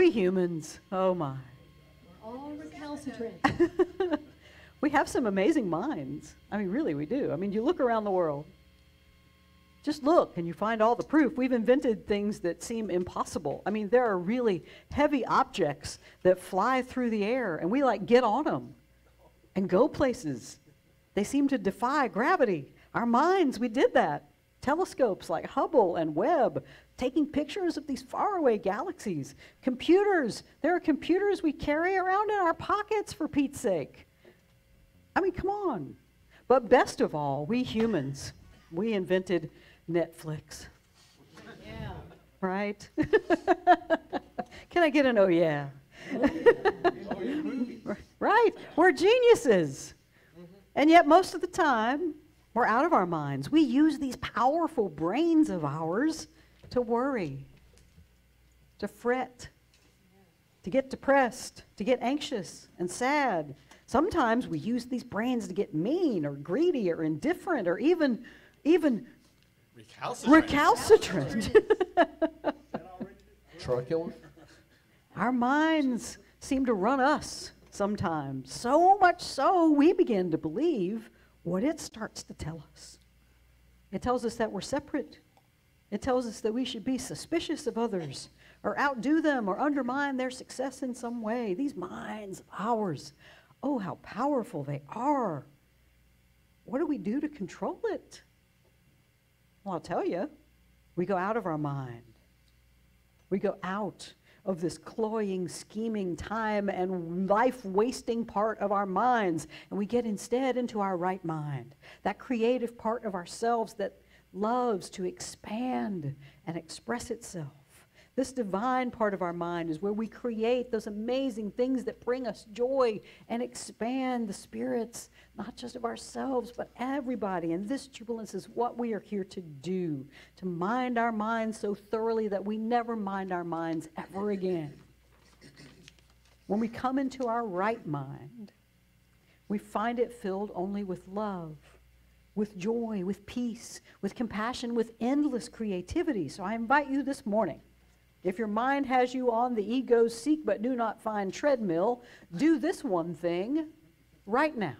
We humans, oh my. We're all recalcitrant. We have some amazing minds. I mean, really, we do. I mean, you look around the world. Just look and you find all the proof. We've invented things that seem impossible. I mean, there are really heavy objects that fly through the air and we like get on them and go places. They seem to defy gravity. Our minds, we did that. Telescopes like Hubble and Webb, taking pictures of these faraway galaxies. Computers, there are computers we carry around in our pockets, for Pete's sake. I mean, come on. But best of all, we humans, we invented Netflix. Yeah. Right? Can I get an oh yeah? Right? We're geniuses. And yet most of the time, we're out of our minds. We use these powerful brains of ours to worry, to fret, to get depressed, to get anxious and sad. Sometimes we use these brains to get mean or greedy or indifferent or even recalcitrant. Truculent? Our minds seem to run us sometimes. So much so, we begin to believe what it starts to tell us. It tells us that we're separate. It tells us that we should be suspicious of others or outdo them or undermine their success in some way. These minds of ours, oh, how powerful they are. What do we do to control it? Well, I'll tell you, we go out of our mind. We go out of this cloying, scheming, time and life-wasting part of our minds, and we get instead into our right mind, that creative part of ourselves that loves to expand and express itself. This divine part of our mind is where we create those amazing things that bring us joy and expand the spirits, not just of ourselves, but everybody. And this jubilance is what we are here to do, to mind our minds so thoroughly that we never mind our minds ever again. When we come into our right mind, we find it filled only with love, with joy, with peace, with compassion, with endless creativity. So I invite you this morning, if your mind has you on the ego's seek but do not find treadmill, do this one thing right now.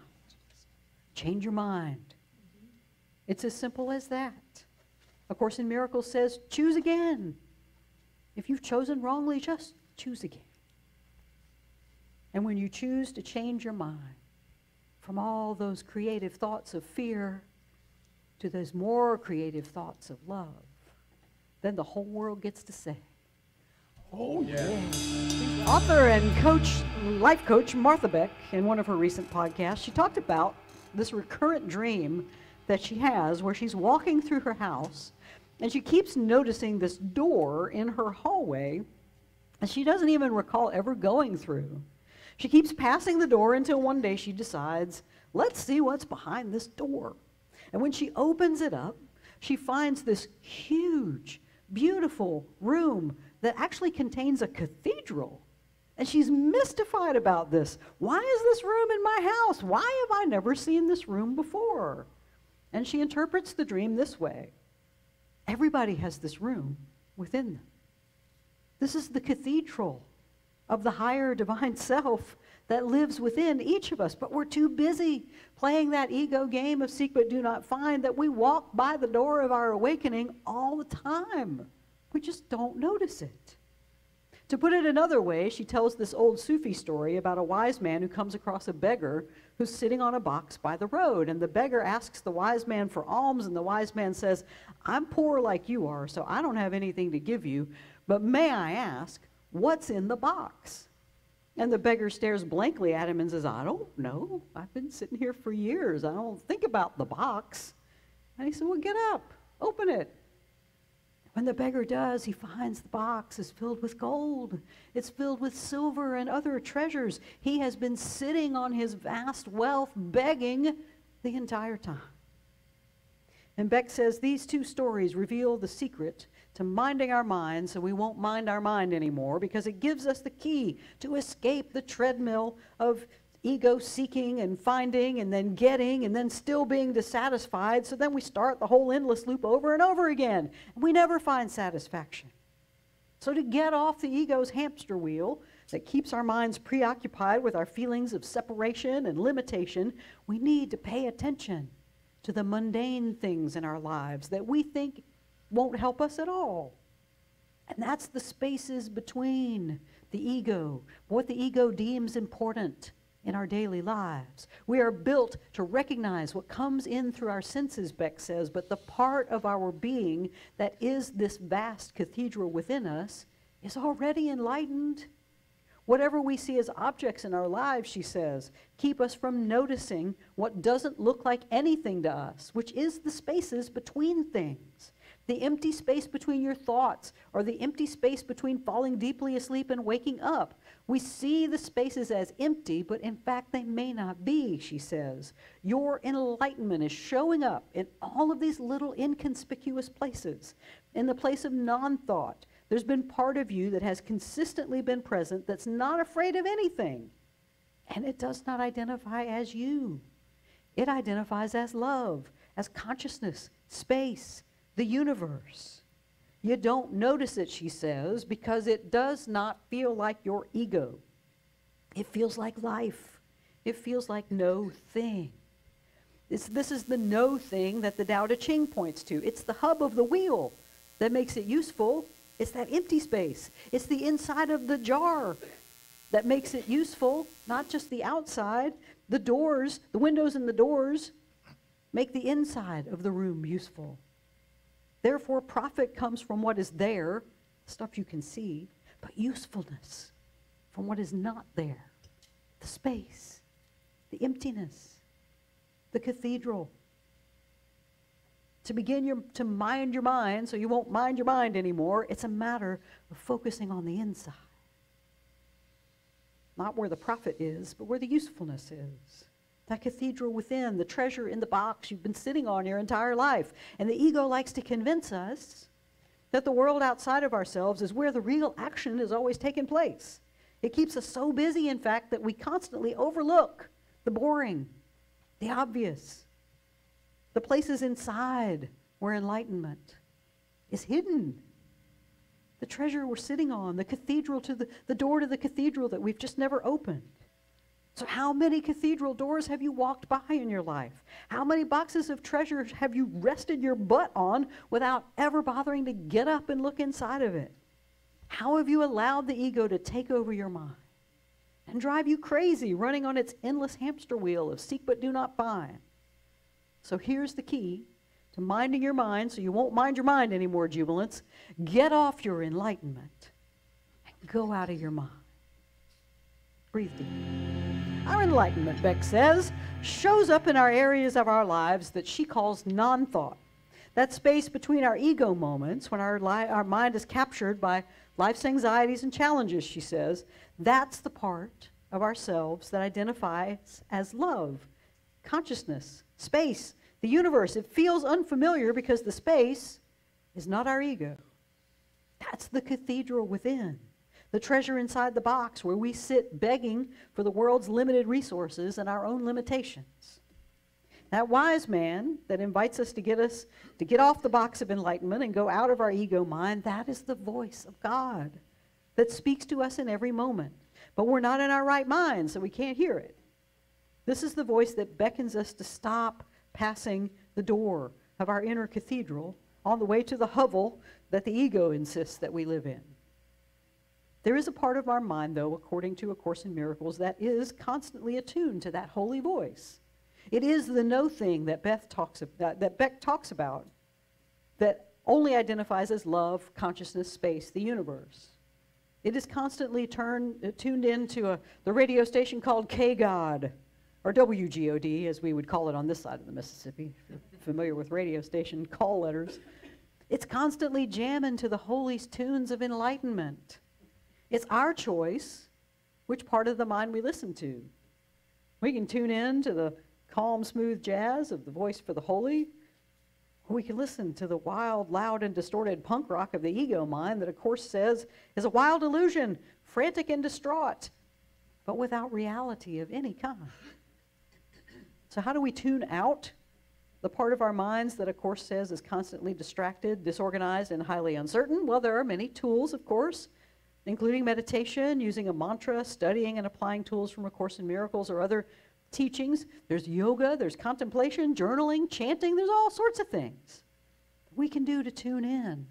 Change your mind. It's as simple as that. A Course in Miracles says, choose again. If you've chosen wrongly, just choose again. And when you choose to change your mind from all those creative thoughts of fear to those more creative thoughts of love, then the whole world gets to say, Oh, yeah. Author and life coach Martha Beck, in one of her recent podcasts, she talked about this recurrent dream that she has where she's walking through her house and she keeps noticing this door in her hallway and she doesn't even recall ever going through. She keeps passing the door until one day she decides, let's see what's behind this door. And when she opens it up, she finds this huge, beautiful room that actually contains a cathedral. And she's mystified about this. Why is this room in my house? Why have I never seen this room before? And she interprets the dream this way. Everybody has this room within them. This is the cathedral of the higher divine self that lives within each of us. But we're too busy playing that ego game of seek but do not find that we walk by the door of our awakening all the time. We just don't notice it. To put it another way, she tells this old Sufi story about a wise man who comes across a beggar who's sitting on a box by the road. And the beggar asks the wise man for alms, and the wise man says, I'm poor like you are, so I don't have anything to give you, but may I ask, what's in the box? And the beggar stares blankly at him and says, I don't know. I've been sitting here for years. I don't think about the box. And he said, well, get up, open it. When the beggar does, he finds the box is filled with gold. It's filled with silver and other treasures. He has been sitting on his vast wealth begging the entire time. And Beck says these two stories reveal the secret to minding our mind so we won't mind our mind anymore, because it gives us the key to escape the treadmill of ego seeking and finding and then getting and then still being dissatisfied. So then we start the whole endless loop over and over again. And we never find satisfaction. So to get off the ego's hamster wheel that keeps our minds preoccupied with our feelings of separation and limitation, we need to pay attention to the mundane things in our lives that we think won't help us at all. And that's the spaces between the ego, what the ego deems important in our daily lives. We are built to recognize what comes in through our senses, Beck says, but the part of our being that is this vast cathedral within us is already enlightened. Whatever we see as objects in our lives, she says, keep us from noticing what doesn't look like anything to us, which is the spaces between things. The empty space between your thoughts, or the empty space between falling deeply asleep and waking up. We see the spaces as empty, but in fact they may not be, she says. Your enlightenment is showing up in all of these little inconspicuous places. In the place of non-thought, there's been part of you that has consistently been present that's not afraid of anything. And it does not identify as you. It identifies as love, as consciousness, space, the universe. You don't notice it, she says, because it does not feel like your ego. It feels like life. It feels like no thing. This is the no thing that the Tao Te Ching points to. It's the hub of the wheel that makes it useful. It's that empty space. It's the inside of the jar that makes it useful, not just the outside. The doors, the windows and the doors make the inside of the room useful. Therefore, profit comes from what is there, stuff you can see, but usefulness from what is not there. The space, the emptiness, the cathedral. To begin to mind your mind so you won't mind your mind anymore, it's a matter of focusing on the inside. Not where the profit is, but where the usefulness is. That cathedral within, the treasure in the box you've been sitting on your entire life. And the ego likes to convince us that the world outside of ourselves is where the real action is always taking place. It keeps us so busy, in fact, that we constantly overlook the boring, the obvious, the places inside where enlightenment is hidden. The treasure we're sitting on, the cathedral to the door to the cathedral that we've just never opened. So how many cathedral doors have you walked by in your life? How many boxes of treasure have you rested your butt on without ever bothering to get up and look inside of it? How have you allowed the ego to take over your mind and drive you crazy, running on its endless hamster wheel of seek but do not find? So here's the key to minding your mind so you won't mind your mind anymore, jubilants. Get off your enlightenment and go out of your mind. Breathe deep. Our enlightenment, Beck says, shows up in our areas of our lives that she calls non-thought. That space between our ego moments, when our mind is captured by life's anxieties and challenges, she says, that's the part of ourselves that identifies as love, consciousness, space, the universe. It feels unfamiliar because the space is not our ego. That's the cathedral within. The treasure inside the box where we sit begging for the world's limited resources and our own limitations. That wise man that invites us to get off the box of enlightenment and go out of our ego mind, that is the voice of God that speaks to us in every moment. But we're not in our right mind, so we can't hear it. This is the voice that beckons us to stop passing the door of our inner cathedral on the way to the hovel that the ego insists that we live in. There is a part of our mind, though, according to A Course in Miracles, that is constantly attuned to that holy voice. It is the no thing that Beck talks about, that only identifies as love, consciousness, space, the universe. It is constantly tuned into the radio station called K-God, or WGOD, as we would call it on this side of the Mississippi, if you're familiar with radio station call letters. It's constantly jamming to the holy tunes of enlightenment. It's our choice which part of the mind we listen to. We can tune in to the calm, smooth jazz of the voice for the holy, or we can listen to the wild, loud, and distorted punk rock of the ego mind that, of course, says is a wild illusion, frantic and distraught, but without reality of any kind. So how do we tune out The part of our minds that a course says is constantly distracted, disorganized, and highly uncertain. Well, there are many tools, of course, including meditation, using a mantra, studying and applying tools from A Course in Miracles or other teachings. There's yoga, there's contemplation, journaling, chanting. There's all sorts of things that we can do to tune in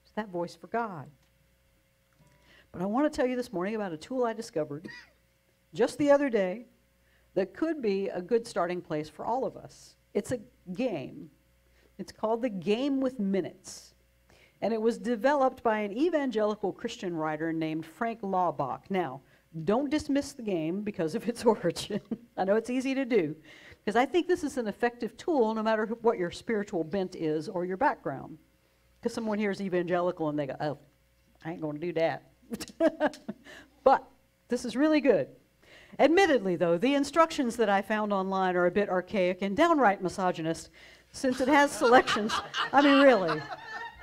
to that voice for God. But I want to tell you this morning about a tool I discovered just the other day that could be a good starting place for all of us. It's a game. It's called the Game with Minutes. And it was developed by an evangelical Christian writer named Frank Laubach. Now, don't dismiss the game because of its origin. I know it's easy to do, because I think this is an effective tool no matter what your spiritual bent is or your background. Because someone hears evangelical and they go, oh, I ain't going to do that. But this is really good. Admittedly, though, the instructions that I found online are a bit archaic and downright misogynist, since it has selections. I mean, really,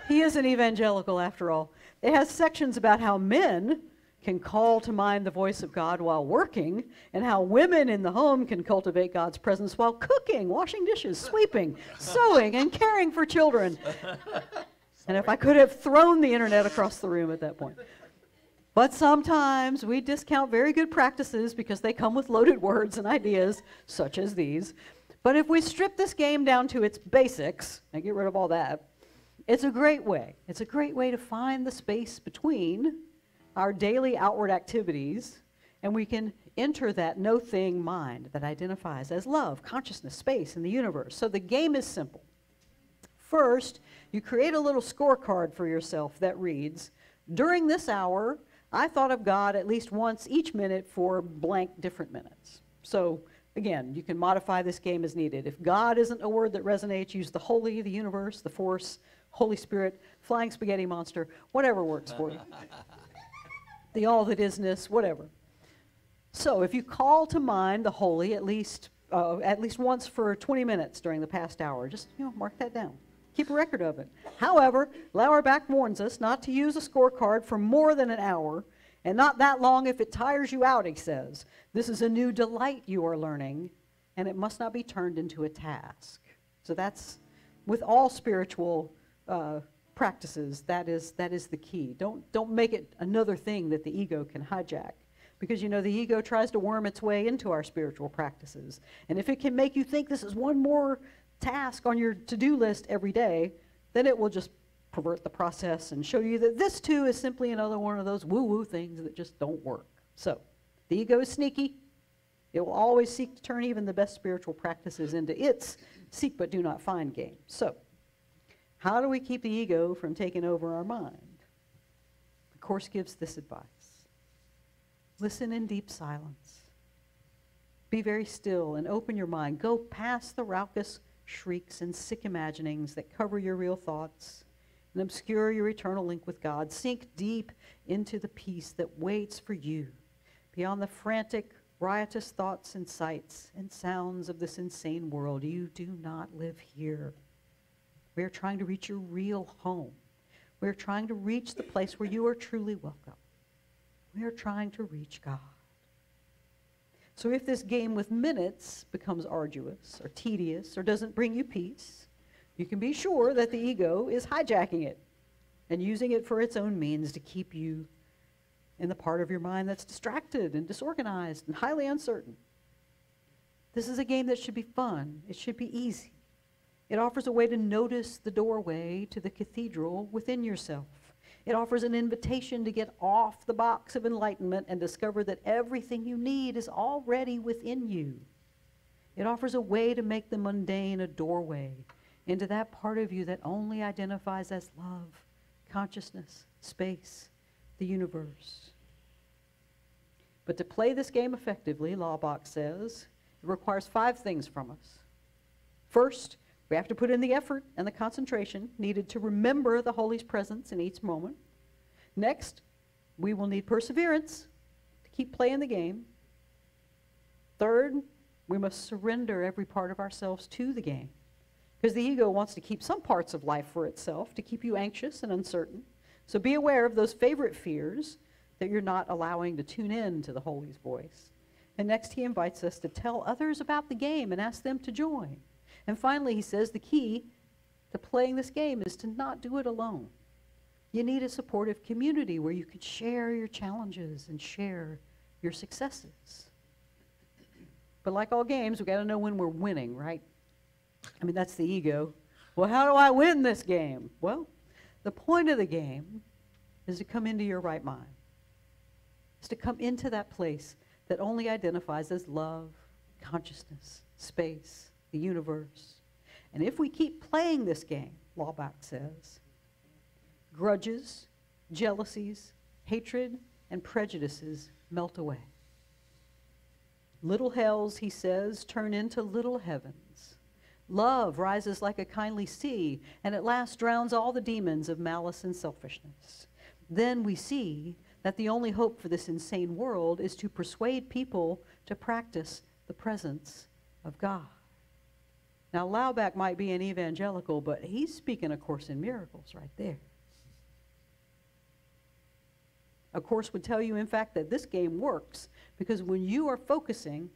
he is an evangelical after all. It has sections about how men can call to mind the voice of God while working, and how women in the home can cultivate God's presence while cooking, washing dishes, sweeping, sewing, and caring for children. And if I could have thrown the internet across the room at that point. But sometimes we discount very good practices because they come with loaded words and ideas, such as these. But if we strip this game down to its basics and get rid of all that, it's a great way. It's a great way to find the space between our daily outward activities, and we can enter that no-thing mind that identifies as love, consciousness, space, and the universe. So the game is simple. First, you create a little scorecard for yourself that reads, during this hour, I thought of God at least once each minute for blank different minutes. So again, you can modify this game as needed. If God isn't a word that resonates, use the holy, the universe, the force, Holy Spirit, flying spaghetti monster, whatever works for you. The all that isness, whatever. So if you call to mind the holy at least once for 20 minutes during the past hour, just mark that down. Keep a record of it. However, Lauerbach warns us not to use a scorecard for more than an hour, and not that long if it tires you out, he says. This is a new delight you are learning, and it must not be turned into a task. So that's, with all spiritual practices, that is the key. Don't make it another thing that the ego can hijack. Because the ego tries to worm its way into our spiritual practices. And if it can make you think this is one more task on your to-do list every day, then it will just pervert the process and show you that this too is simply another one of those woo-woo things that just don't work. So the ego is sneaky. It will always seek to turn even the best spiritual practices into its seek but do not find game. So how do we keep the ego from taking over our mind? The Course gives this advice. Listen in deep silence. Be very still and open your mind. Go past the raucous shrieks and sick imaginings that cover your real thoughts and obscure your eternal link with God. Sink deep into the peace that waits for you beyond the frantic, riotous thoughts and sights and sounds of this insane world. You do not live here. We are trying to reach your real home. We are trying to reach the place where you are truly welcome. We are trying to reach God. So if this game with minutes becomes arduous or tedious or doesn't bring you peace, you can be sure that the ego is hijacking it and using it for its own means to keep you in the part of your mind that's distracted and disorganized and highly uncertain. This is a game that should be fun. It should be easy. It offers a way to notice the doorway to the cathedral within yourself. It offers an invitation to get off the box of enlightenment and discover that everything you need is already within you. It offers a way to make the mundane a doorway into that part of you that only identifies as love, consciousness, space, the universe. But to play this game effectively, Laubach says, it requires 5 things from us. First, we have to put in the effort and the concentration needed to remember the Holy's presence in each moment. Next, we will need perseverance to keep playing the game. Third, we must surrender every part of ourselves to the game, because the ego wants to keep some parts of life for itself, to keep you anxious and uncertain. So be aware of those favorite fears that you're not allowing to tune in to the Holy's voice. And next, he invites us to tell others about the game and ask them to join. And finally, he says the key to playing this game is to not do it alone. You need a supportive community where you can share your challenges and share your successes. But like all games, we've got to know when we're winning, right? I mean, that's the ego. Well, how do I win this game? Well, the point of the game is to come into your right mind. It's to come into that place that only identifies as love, consciousness, space, the universe. And if we keep playing this game, Laubach says, grudges, jealousies, hatred, and prejudices melt away. Little hells, he says, turn into little heavens. Love rises like a kindly sea, and at last drowns all the demons of malice and selfishness. Then we see that the only hope for this insane world is to persuade people to practice the presence of God. Now, Laubach might be an evangelical, but he's speaking A Course in Miracles right there. A Course would tell you, in fact, that this game works because when you are focusing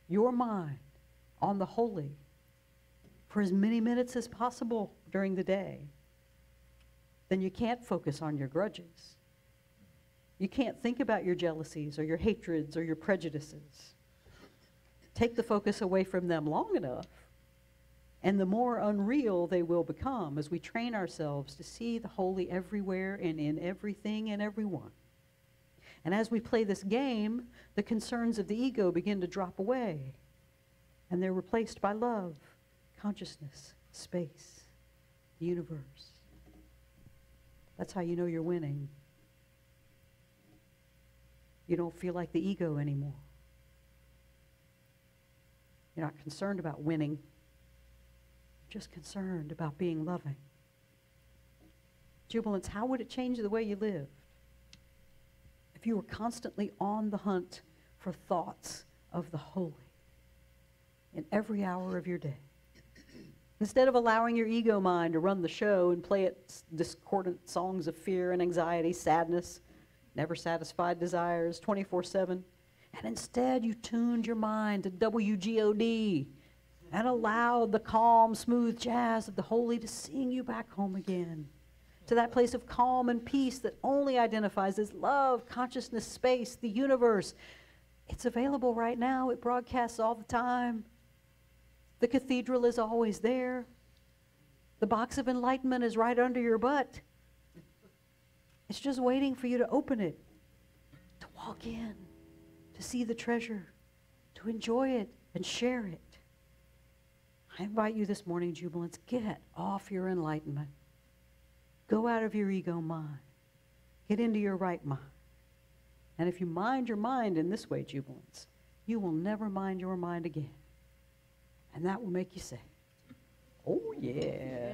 your mind on the holy for as many minutes as possible during the day, then you can't focus on your grudges. You can't think about your jealousies or your hatreds or your prejudices. Take the focus away from them long enough, and the more unreal they will become as we train ourselves to see the holy everywhere and in everything and everyone. And as we play this game, the concerns of the ego begin to drop away, and they're replaced by love, consciousness, space, the universe. That's how you know you're winning. You don't feel like the ego anymore. You're not concerned about winning. You're just concerned about being loving. Jubilance, how would it change the way you live if you were constantly on the hunt for thoughts of the holy in every hour of your day? Instead of allowing your ego mind to run the show and play its discordant songs of fear and anxiety, sadness, never satisfied desires, 24/7, and instead you tuned your mind to WGOD and allowed the calm, smooth jazz of the holy to sing you back home again, to that place of calm and peace that only identifies as love, consciousness, space, the universe. It's available right now. It broadcasts all the time. The cathedral is always there. The box of enlightenment is right under your butt. It's just waiting for you to open it, to walk in, to see the treasure, to enjoy it and share it. I invite you this morning, Jubilants, get off your enlightenment. Go out of your ego mind. Get into your right mind. And if you mind your mind in this way, Jubilants, you will never mind your mind again. And that will make you say, oh yeah.